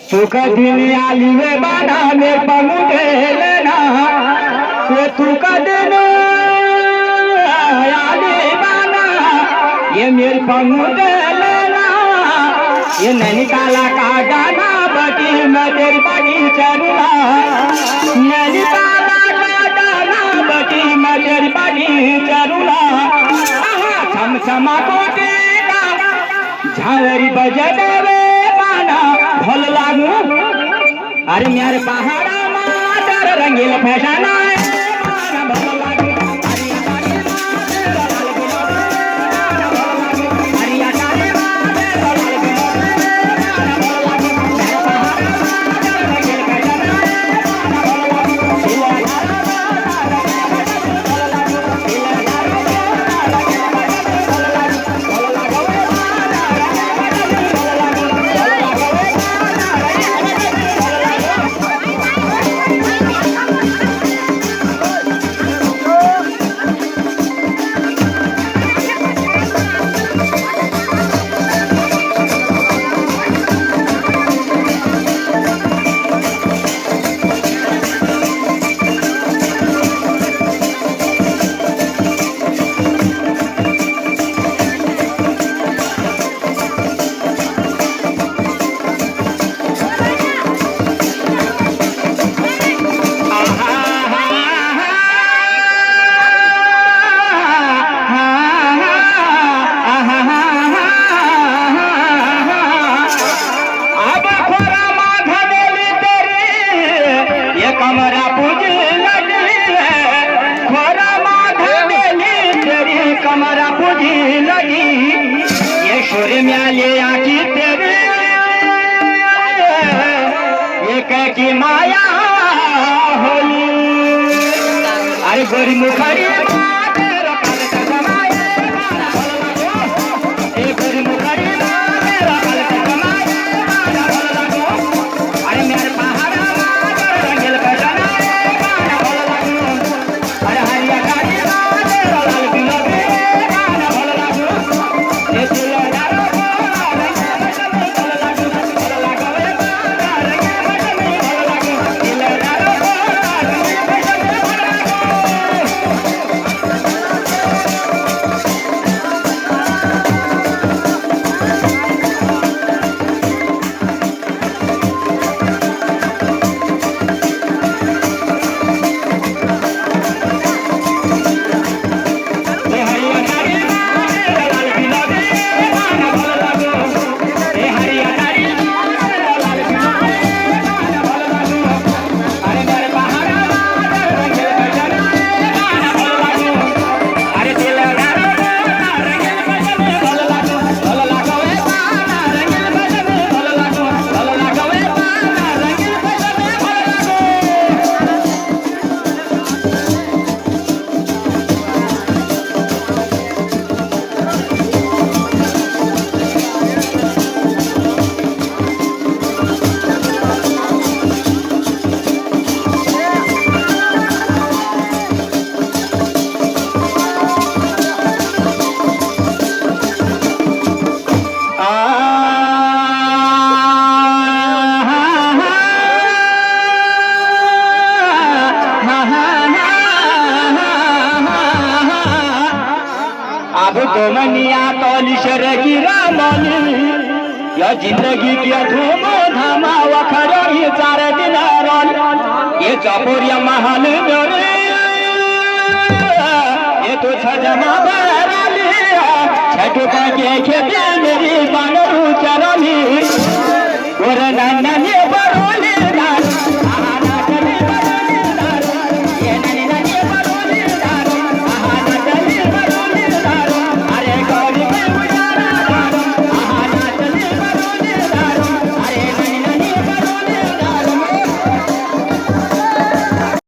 तू कधी आली वे बाना मे पमुटेल ना तू कधी आली बाना ये मेरे पमुटेल ना ये नैनीताला का गाना बटी मैं तेरी बड़ी चरुला नैनीताला का गाना बटी मैं तेरी बड़ी चरुला छम छमा कोटी का झावरी बजे देवे बाना भल लागू अरे मेरे पहाड़ा माटर रंगील फैशन कमरा पूजी लगी ये शोर म्याले आखी तेरे ये कह की माया होली अरे गोरी मुखरी अब तो मनिया तोलिशर की रामनी या जिंदगी की धूम धामा वखरी 4 दिन रोल ये चपोरिया महल मेरे ये तो छजना बराली छठ के खेते मेरी बानरू चरली और नन्ना ने बरोली